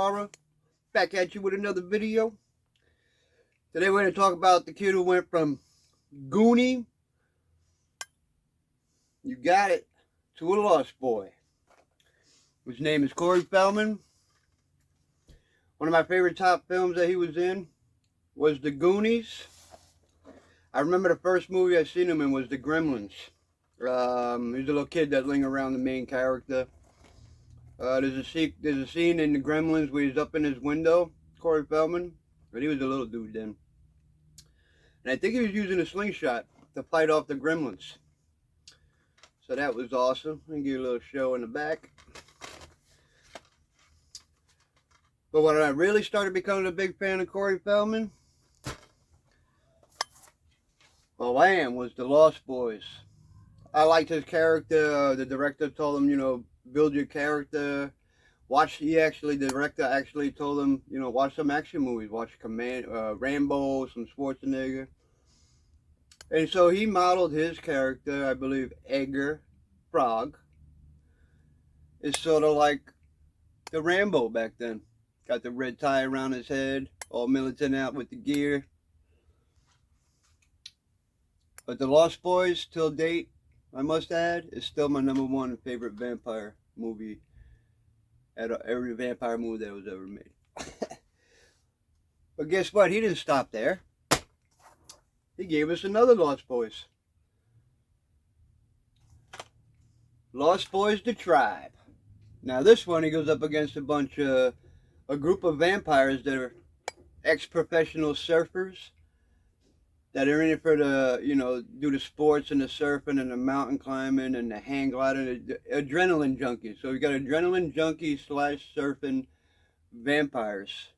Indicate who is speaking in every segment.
Speaker 1: Horror, back at you with another video. Today we're going to talk about the kid who went from Goonie, you got it, to a lost boy. His name is Corey Feldman. One of my favorite top films that he was in was The Goonies. I remember the first movie I seen him in was The Gremlins. He's a little kid that linger around the main character. There's a scene in The Gremlins where he's up in his window, Corey Feldman, but he was a little dude then. And I think he was using a slingshot to fight off the Gremlins. So that was awesome. I'll give you a little show in the back. But when I really started becoming a big fan of Corey Feldman, was The Lost Boys. I liked his character. The director told him, build your character. The director actually told him, watch some action movies. Watch Rambo, some Schwarzenegger. And so he modeled his character, I believe, Edgar Frog. It's sort of like the Rambo back then. Got the red tie around his head, all militant out with the gear. But The Lost Boys, till date, I must add, is still my #1 favorite vampire movie. Every vampire movie that was ever made. But guess what? He didn't stop there. He gave us another Lost Boys. Lost Boys, The Tribe. Now this one, he goes up against a group of vampires that are ex-professional surfers that are in it for do the sports and the surfing and the mountain climbing and the hang gliding, adrenaline junkies. So we got adrenaline junkies / surfing vampires.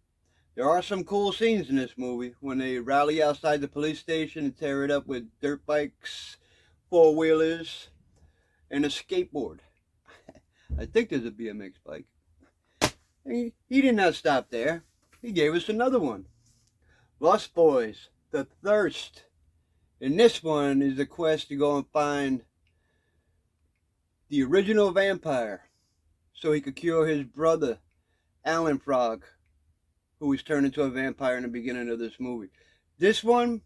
Speaker 1: There are some cool scenes in this movie when they rally outside the police station and tear it up with dirt bikes, four-wheelers, and a skateboard. I think there's a BMX bike. He did not stop there. He gave us another one. Lost Boys, The Thirst. And this one is the quest to go and find the original vampire so he could cure his brother, Alan Frog, who was turned into a vampire in the beginning of this movie. This one,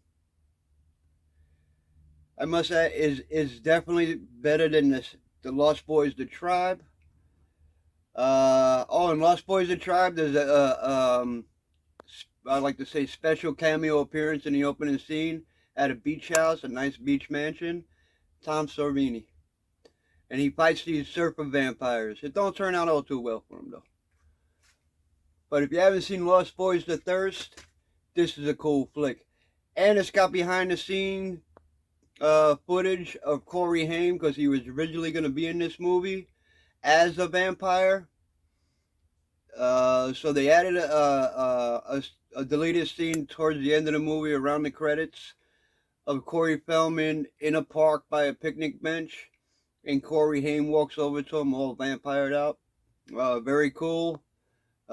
Speaker 1: I must say, is definitely better than the Lost Boys, The Tribe. In Lost Boys, The Tribe, there's I like to say, special cameo appearance in the opening scene at a beach house, a nice beach mansion. Tom Savini. And he fights these surfer vampires. It don't turn out all too well for him, though. But if you haven't seen Lost Boys, The Thirst, this is a cool flick. And it's got behind the scene footage of Corey Haim, because he was originally going to be in this movie as a vampire. So they added a deleted scene towards the end of the movie around the credits of Corey Feldman in a park by a picnic bench, and Corey Haim walks over to him all vampired out. Very cool. He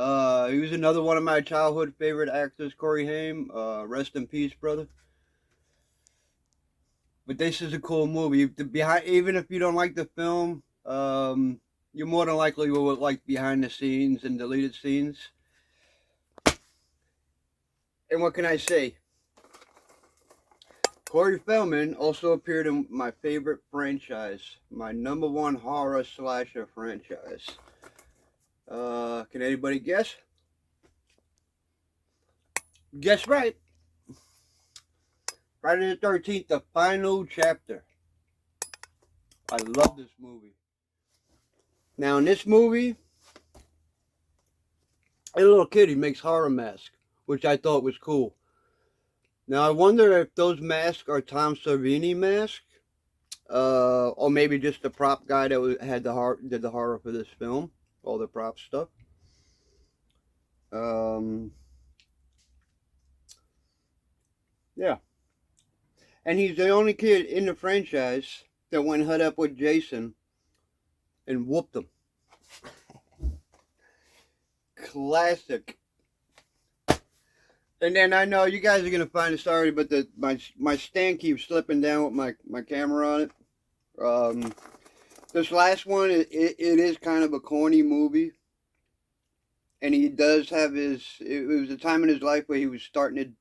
Speaker 1: was another one of my childhood favorite actors, Corey Haim. Rest in peace, brother. But this is a cool movie. Even if you don't like the film, you more than likely will like behind the scenes and deleted scenes. And what can I say? Corey Feldman also appeared in my favorite franchise, my #1 horror slasher franchise. Can anybody guess? Guess right. Friday the 13th, the final chapter. I love this movie. Now in this movie, a little kid, he makes horror masks, which I thought was cool. Now I wonder if those masks are Tom Savini masks, or maybe just the prop guy that did the horror for this film, all the prop stuff. Yeah. And he's the only kid in the franchise that went head up with Jason and whooped him. Classic. And then I know you guys are going to find it sorry, but my stand keeps slipping down with my camera on it. This last one, it is kind of a corny movie. and he does have his. It was a time in his life where he was starting to,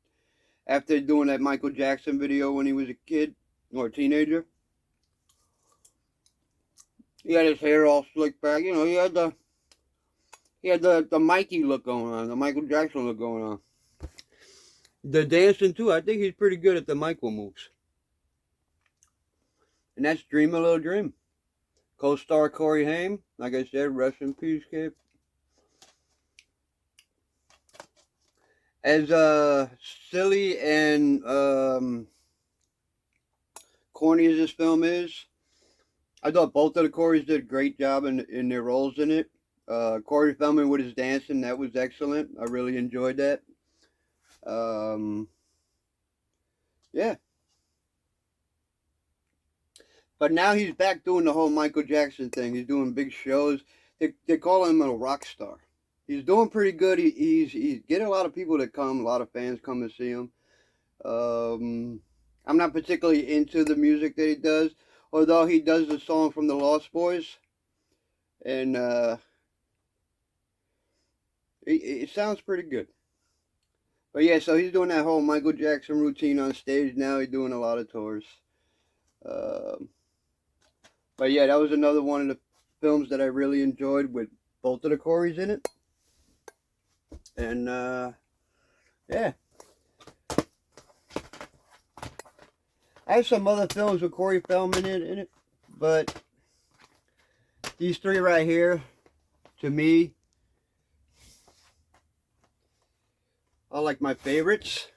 Speaker 1: after doing that Michael Jackson video when he was a kid or a teenager. He had his hair all slicked back. You know, he had the Mikey look going on, the Michael Jackson look going on. The dancing too. I think he's pretty good at the Michael moves. And that's Dream a Little Dream. Co-star Corey Haim. Like I said, rest in peace, kid. As silly and corny as this film is, I thought both of the Coreys did a great job in their roles in it. Corey Feldman with his dancing, that was excellent. I really enjoyed that. Yeah. But now he's back doing the whole Michael Jackson thing. He's doing big shows. They call him a rock star. He's doing pretty good. He's getting a lot of people to come. A lot of fans come to see him. I'm not particularly into the music that he does, although he does the song from the Lost Boys, and it sounds pretty good. But yeah, so he's doing that whole Michael Jackson routine on stage now. He's doing a lot of tours. But yeah, that was another one of the films that I really enjoyed with both of the Coreys in it. And yeah. I have some other films with Corey Feldman in it, but these three right here, to me, are like my favorites.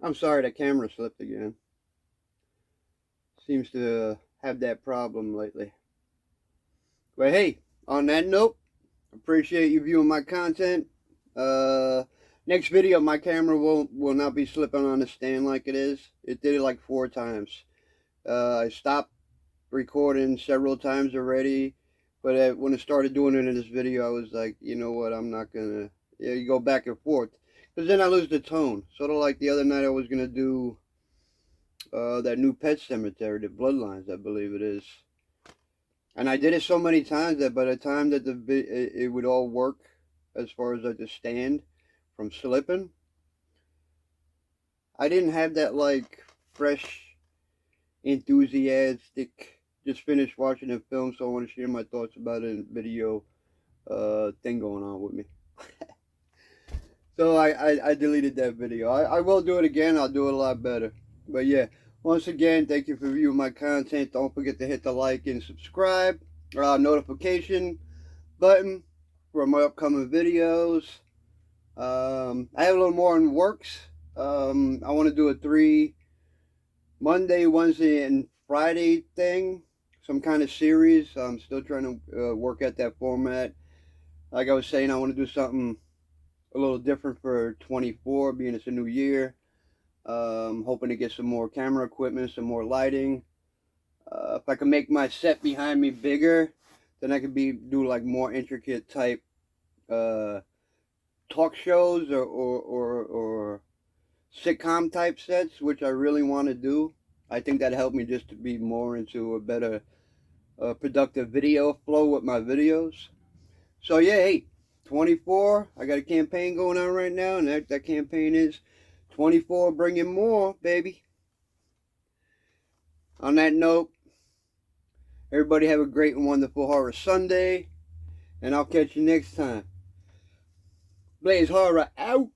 Speaker 1: I'm sorry, the camera slipped again. Seems to have that problem lately. But hey, on that note, appreciate you viewing my content. Next video, my camera will not be slipping on the stand like it is. It did it like 4 times. I stopped recording several times already, but when I started doing it in this video, I was like, you know what, I'm not gonna. Yeah, you go back and forth, because then I lose the tone. Sort of like the other night, I was gonna do that new Pet Cemetery, the Bloodlines, I believe it is. And I did it so many times that by the time that it would all work, as far as like the stand from slipping, I didn't have that like fresh, enthusiastic, just finished watching the film, so I want to share my thoughts about it in video thing going on with me. So I deleted that video. I will do it again. I'll do it a lot better. But yeah, once again, thank you for viewing my content. Don't forget to hit the like and subscribe, notification button for my upcoming videos. I have a little more in the works. I want to do a 3 Monday, Wednesday, and Friday thing, some kind of series. I'm still trying to work at that format. Like I was saying, I want to do something a little different for 24, being it's a new year. Hoping to get some more camera equipment, some more lighting. If I can make my set behind me bigger, then I could do like more intricate type talk shows or sitcom type sets, which I really want to do. I think that helped me just to be more into a better productive video flow with my videos. So yeah, hey, 24, I got a campaign going on right now, and that campaign is 24 bringing more, baby. On that note, everybody have a great and wonderful Horror Sunday, and I'll catch you next time. Blaze Horror out.